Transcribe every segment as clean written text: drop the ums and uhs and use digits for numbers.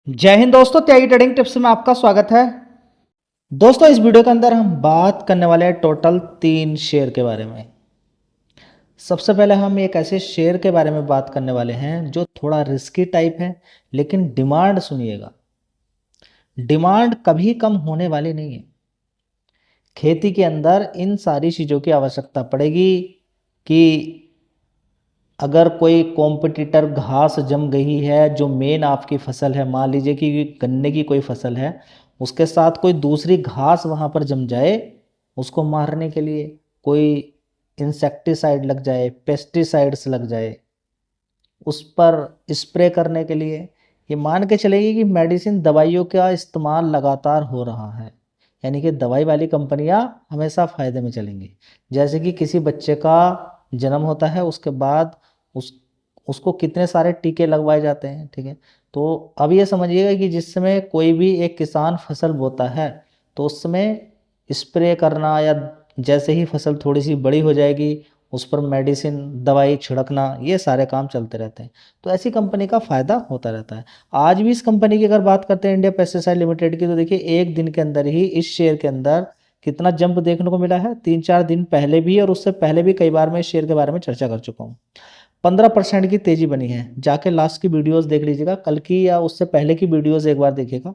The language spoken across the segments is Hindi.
जय हिंद दोस्तों, त्यागी ट्रेडिंग टिप्स में आपका स्वागत है। दोस्तों, इस वीडियो के अंदर हम बात करने वाले हैं टोटल 3 शेयर के बारे में। सबसे पहले हम एक ऐसे शेयर के बारे में बात करने वाले हैं जो थोड़ा रिस्की टाइप है, लेकिन डिमांड सुनिएगा, डिमांड कभी कम होने वाली नहीं है। खेती के अंदर इन सारी चीज़ों की आवश्यकता पड़ेगी कि अगर कोई कॉम्पिटिटर घास जम गई है, जो मेन आपकी फसल है, मान लीजिए कि गन्ने की कोई फसल है, उसके साथ कोई दूसरी घास वहाँ पर जम जाए, उसको मारने के लिए कोई इंसेक्टिसाइड लग जाए, पेस्टिसाइड्स लग जाए, उस पर स्प्रे करने के लिए ये मान के चलेगी कि मेडिसिन दवाइयों का इस्तेमाल लगातार हो रहा है। यानी कि दवाई वाली कंपनियां हमेशा फ़ायदे में चलेंगी। जैसे कि किसी बच्चे का जन्म होता है, उसके बाद उस उसको कितने सारे टीके लगवाए जाते हैं, ठीक है। तो अब ये समझिएगा कि जिस समय कोई भी एक किसान फसल बोता है, तो उस समय स्प्रे करना या जैसे ही फसल थोड़ी सी बड़ी हो जाएगी, उस पर मेडिसिन दवाई छिड़कना, ये सारे काम चलते रहते हैं। तो ऐसी कंपनी का फ़ायदा होता रहता है। आज भी इस कंपनी की अगर बात करते हैं, इंडिया पेस्टिसाइड लिमिटेड की, तो देखिए एक दिन के अंदर ही इस शेयर के अंदर कितना जंप देखने को मिला है। 3-4 दिन पहले भी और उससे पहले भी कई बार मैं इस शेयर के बारे में चर्चा कर चुका हूँ। 15% की तेज़ी बनी है। जाके लास्ट की वीडियोस देख लीजिएगा, कल की या उससे पहले की वीडियोस एक बार देखिएगा।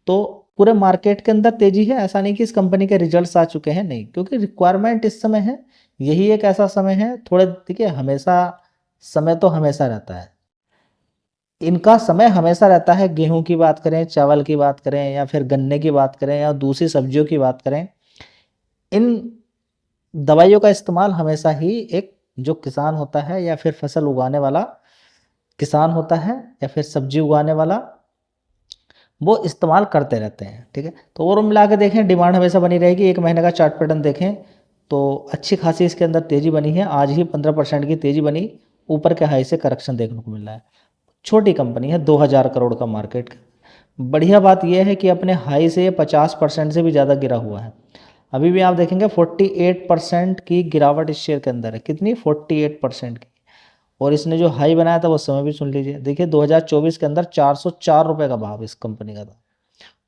तो पूरे मार्केट के अंदर तेजी है। ऐसा नहीं कि इस कंपनी के रिजल्ट्स आ चुके हैं, नहीं, क्योंकि रिक्वायरमेंट इस समय है। यही एक ऐसा समय है, थोड़े देखिए, हमेशा समय तो हमेशा रहता है, इनका समय हमेशा रहता है। गेहूं की बात करें, चावल की बात करें, या फिर गन्ने की बात करें, या दूसरी सब्जियों की बात करें, इन दवाइयों का इस्तेमाल हमेशा ही एक जो किसान होता है या फिर फसल उगाने वाला किसान होता है या फिर सब्जी उगाने वाला, वो इस्तेमाल करते रहते हैं, ठीक है। तो और मिला के देखें, डिमांड हमेशा बनी रहेगी। एक महीने का चार्ट पैटर्न देखें तो अच्छी खासी इसके अंदर तेज़ी बनी है। आज ही 15% की तेज़ी बनी, ऊपर के हाई से करेक्शन देखने को मिल रहा है। छोटी कंपनी है, 2000 करोड़ का मार्केट। बढ़िया बात यह है कि अपने हाई से 50% से भी ज़्यादा गिरा हुआ है। अभी भी आप देखेंगे 48% की गिरावट इस शेयर के अंदर है। कितनी? 48% की। और इसने जो हाई बनाया था वो समय भी सुन लीजिए। देखिए 2024 के अंदर 404 रुपये का भाव इस कंपनी का था।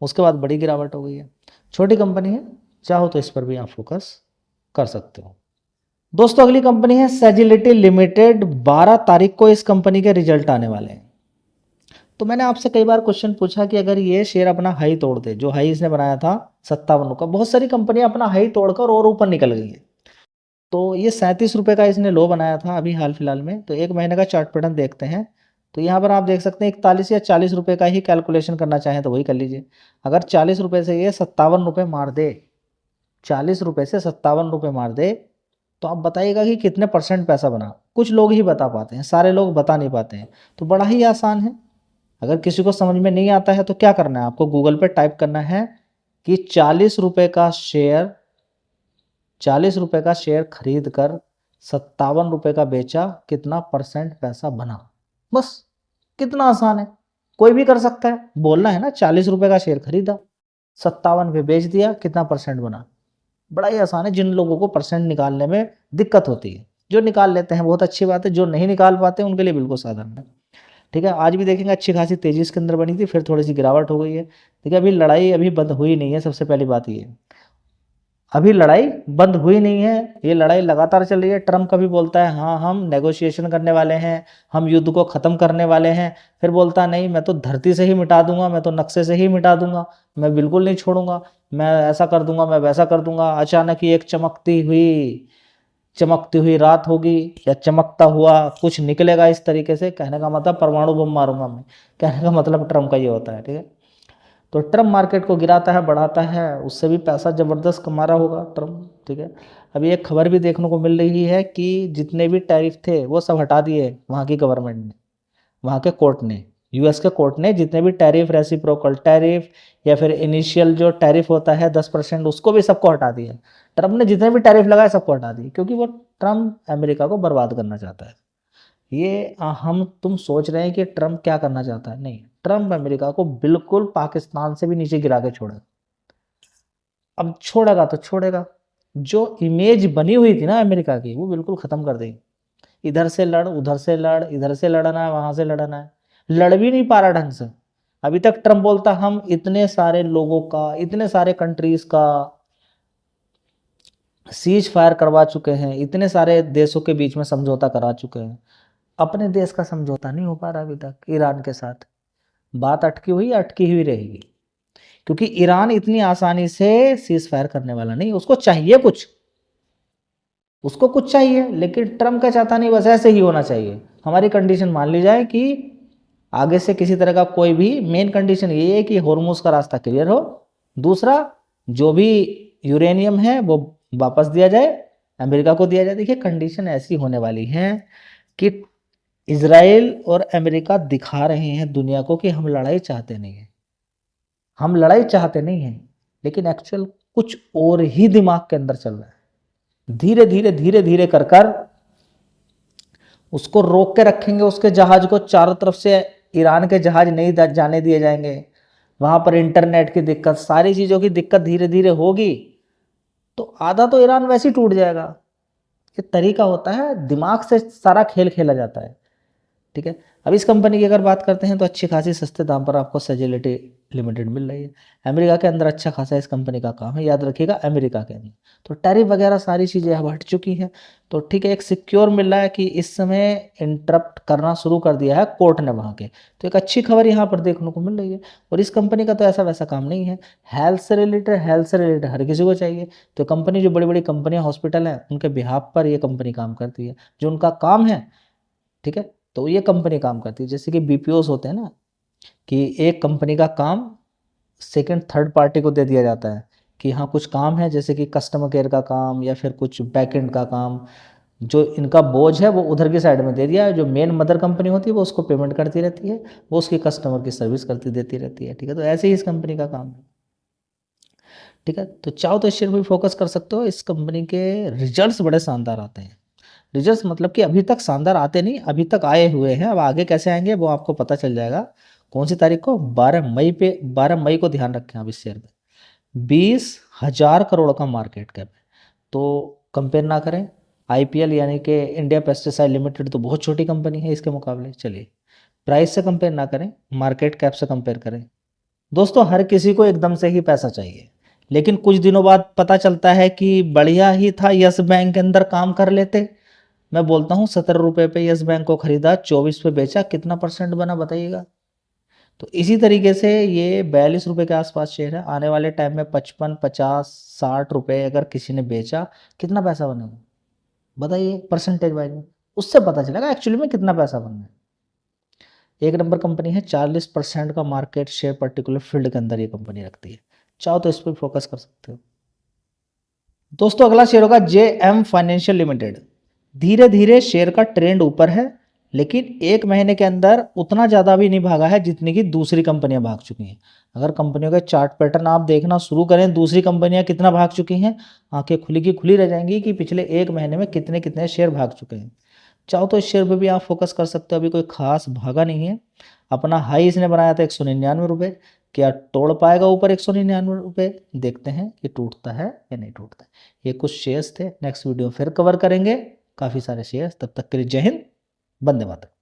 उसके बाद बड़ी गिरावट हो गई है। छोटी कंपनी है, चाहो तो इस पर भी आप फोकस कर सकते हो। दोस्तों, अगली कंपनी है सेजिलिटी लिमिटेड। 12 तारीख को इस कंपनी के रिजल्ट आने वाले हैं। तो मैंने आपसे कई बार क्वेश्चन पूछा कि अगर ये शेयर अपना हाई तोड़ दे, जो हाई इसने बनाया था 57 का, बहुत सारी कंपनियां अपना हाई तोड़कर और ऊपर निकल गई है। तो ये 37 रुपये का इसने लो बनाया था अभी हाल फिलहाल में। तो एक महीने का चार्ट पैटर्न देखते हैं। तो यहाँ पर आप देख सकते हैं 41 या 40 रुपये का ही कैलकुलेशन करना चाहें तो वही कर लीजिए। अगर 40 रुपये से ये 57 रुपये मार दे, 40 रुपये से 57 रुपये मार दे, तो आप बताइएगा कि कितने परसेंट पैसा बना। कुछ लोग ही बता पाते हैं, सारे लोग बता नहीं पाते हैं। तो बड़ा ही आसान है। अगर किसी को समझ में नहीं आता है तो क्या करना है, आपको गूगल पे टाइप करना है कि 40 रुपये का शेयर खरीद कर 57 रुपये का बेचा, कितना परसेंट पैसा बना। बस, कितना आसान है, कोई भी कर सकता है। बोलना है ना, 40 रुपये का शेयर खरीदा, 57 पे बेच दिया, कितना परसेंट बना। बड़ा ही आसान है। जिन लोगों को परसेंट निकालने में दिक्कत होती है, जो निकाल लेते हैं बहुत अच्छी बात है, जो नहीं निकाल पाते उनके लिए बिल्कुल साधारण है, ठीक है। आज भी देखेंगे अच्छी खासी तेजी इसके अंदर बनी थी, फिर थोड़ी सी गिरावट हो गई है। देखिए अभी लड़ाई अभी बंद हुई नहीं है। सबसे पहली बात ये, अभी लड़ाई बंद हुई नहीं है, ये लड़ाई लगातार चल रही है। ट्रम्प कभी बोलता है हाँ हम नेगोशिएशन करने वाले हैं, हम युद्ध को ख़त्म करने वाले हैं, फिर बोलता नहीं मैं तो धरती से ही मिटा दूंगा, मैं तो नक्शे से ही मिटा दूंगा, मैं बिल्कुल नहीं छोड़ूंगा, मैं ऐसा कर दूंगा, मैं वैसा कर दूंगा। अचानक ही एक चमकती हुई रात होगी या चमकता हुआ कुछ निकलेगा इस तरीके से। कहने का मतलब परमाणु बम मारूंगा मैं, कहने का मतलब ट्रम्प का ये होता है, ठीक है। तो ट्रम्प मार्केट को गिराता है, बढ़ाता है, उससे भी पैसा ज़बरदस्त कमा रहा होगा ट्रम्प, ठीक है। अभी एक खबर भी देखने को मिल रही है कि जितने भी टैरिफ थे वो सब हटा दिए वहाँ की गवर्नमेंट ने, वहाँ के कोर्ट ने, यूएस के कोर्ट ने जितने भी टैरिफ, रेसिप्रोकल टैरिफ या फिर इनिशियल जो टैरिफ होता है 10%, उसको भी सबको हटा दिया। ट्रम्प ने जितने भी टैरिफ लगाए सबको हटा दिए, क्योंकि वो ट्रम्प अमेरिका को बर्बाद करना चाहता है। ये हम तुम सोच रहे हैं कि ट्रम्प क्या करना चाहता है, नहीं, ट्रम्प अमेरिका को बिल्कुल पाकिस्तान से भी नीचे गिरा के छोड़ेगा। अब छोड़ेगा तो छोड़ेगा, जो इमेज बनी हुई थी ना अमेरिका की, वो बिल्कुल ख़त्म कर देगी। इधर से लड़, उधर से लड़, इधर से लड़ना है, वहाँ से लड़ना है, लड़ भी नहीं पा रहा ढंग से। अभी तक ट्रम्प बोलता हम इतने सारे लोगों का, इतने सारे कंट्रीज का सीज फायर करवा चुके हैं, इतने सारे देशों के बीच में समझौता करा चुके हैं, अपने देश का समझौता नहीं हो पा रहा अभी तक ईरान के साथ। बात अटकी हुई रहेगी, क्योंकि ईरान इतनी आसानी से सीज फायर करने वाला नहीं, उसको चाहिए कुछ, उसको कुछ चाहिए, लेकिन ट्रम्प का चाहता नहीं, बस ऐसे ही होना चाहिए। हमारी कंडीशन मान ली जाए कि आगे से किसी तरह का कोई भी, मेन कंडीशन ये है कि होर्मुज का रास्ता क्लियर हो, दूसरा जो भी यूरेनियम है वो वापस दिया जाए, अमेरिका को दिया जाए। देखिए कंडीशन ऐसी होने वाली है कि इजराइल और अमेरिका दिखा रहे हैं दुनिया को कि हम लड़ाई चाहते नहीं हैं, हम लड़ाई चाहते नहीं हैं, लेकिन एक्चुअल कुछ और ही दिमाग के अंदर चल रहा है। धीरे धीरे धीरे धीरे कर कर उसको रोक के रखेंगे, उसके जहाज को, चारों तरफ से ईरान के जहाज नहीं जाने दिए जाएंगे, वहां पर इंटरनेट की दिक्कत, सारी चीज़ों की दिक्कत धीरे धीरे होगी, तो आधा तो ईरान वैसे ही टूट जाएगा। ये तरीका होता है, दिमाग से सारा खेल खेला जाता है, ठीक है। अब इस कंपनी की अगर बात करते हैं तो अच्छी खासी सस्ते दाम पर आपको सेजिलिटी लिमिटेड मिल रही है। अमेरिका के अंदर अच्छा खासा इस कंपनी का काम है, याद रखिएगा अमेरिका के अंदर। तो टैरिफ वगैरह सारी चीज़ें अब हट चुकी हैं, तो ठीक है, एक सिक्योर मिल रहा है कि इस समय इंटरप्ट करना शुरू कर दिया है कोर्ट ने वहाँ के, तो एक अच्छी खबर यहाँ पर देखने को मिल रही है। और इस कंपनी का तो ऐसा वैसा काम नहीं है, हेल्थ से रिलेटेड हर किसी को चाहिए। तो कंपनी, जो बड़ी बड़ी कंपनियाँ, हॉस्पिटल हैं, उनके बिहाफ पर ये कंपनी काम करती है, जो उनका काम है, ठीक है। तो ये कंपनी काम करती है, जैसे कि बीपीओस होते हैं ना, कि एक कंपनी का काम सेकंड थर्ड पार्टी को दे दिया जाता है कि हाँ कुछ काम है, जैसे कि कस्टमर केयर का काम या फिर कुछ बैकएंड का काम, जो इनका बोझ है वो उधर की साइड में दे दिया है, जो मेन मदर कंपनी होती है वो उसको पेमेंट करती रहती है, वो उसकी कस्टमर की सर्विस करती देती रहती है, ठीक है। तो ऐसे ही इस कंपनी का काम है, ठीक है। तो चाहो तो इस शेयर पर फोकस कर सकते हो, इस कंपनी के रिजल्ट्स बड़े शानदार आते हैं। रिजल्ट्स मतलब कि अभी तक शानदार आते नहीं, अभी तक आए हुए हैं, अब आगे कैसे आएंगे वो आपको पता चल जाएगा। कौन सी तारीख को? 12 मई पे, 12 मई को ध्यान रखें आप इस शेयर में। 20,000 करोड़ का मार्केट कैप है, तो कंपेयर ना करें। आईपीएल यानी कि इंडिया पेस्टिसाइड लिमिटेड तो बहुत छोटी कंपनी है इसके मुकाबले। चलिए, प्राइस से कंपेयर ना करें, मार्केट कैप से कंपेयर करें। दोस्तों, हर किसी को एकदम से ही पैसा चाहिए, लेकिन कुछ दिनों बाद पता चलता है कि बढ़िया ही था यस बैंक के अंदर काम कर लेते। मैं बोलता हूँ 17 रुपये पे यस बैंक को खरीदा, 24 पे बेचा, कितना परसेंट बना बताइएगा। तो इसी तरीके से ये 42 रुपये के आसपास शेयर है, आने वाले टाइम में 55, 50, 60 रुपये अगर किसी ने बेचा, कितना पैसा बनेगा बताइए परसेंटेज वाइज में, उससे पता चलेगा एक्चुअली में कितना पैसा बनना है। एक नंबर कंपनी है, 40% का मार्केट शेयर पर्टिकुलर फील्ड के अंदर ये कंपनी रखती है, चाहो तो इस पर फोकस कर सकते हो। दोस्तों, अगला शेयर होगा जेएम फाइनेंशियल लिमिटेड। धीरे धीरे शेयर का ट्रेंड ऊपर है, लेकिन एक महीने के अंदर उतना ज़्यादा भी नहीं भागा है जितनी कि दूसरी कंपनियां भाग चुकी हैं। अगर कंपनियों के चार्ट पैटर्न आप देखना शुरू करें, दूसरी कंपनियां कितना भाग चुकी हैं, आंखें खुली की खुली रह जाएंगी कि पिछले एक महीने में कितने कितने शेयर भाग चुके हैं। चाहो तो इस शेयर पर भी आप फोकस कर सकते हो, अभी कोई खास भागा नहीं है। अपना हाई इसने बनाया था 199 रुपये, क्या तोड़ पाएगा ऊपर 199 रुपये? देखते हैं कि टूटता है या नहीं टूटता है। ये कुछ शेयर्स थे, नेक्स्ट वीडियो फिर कवर करेंगे काफ़ी सारे शेयर्स। तब तक के लिए जय हिंद, वंदे मातरम।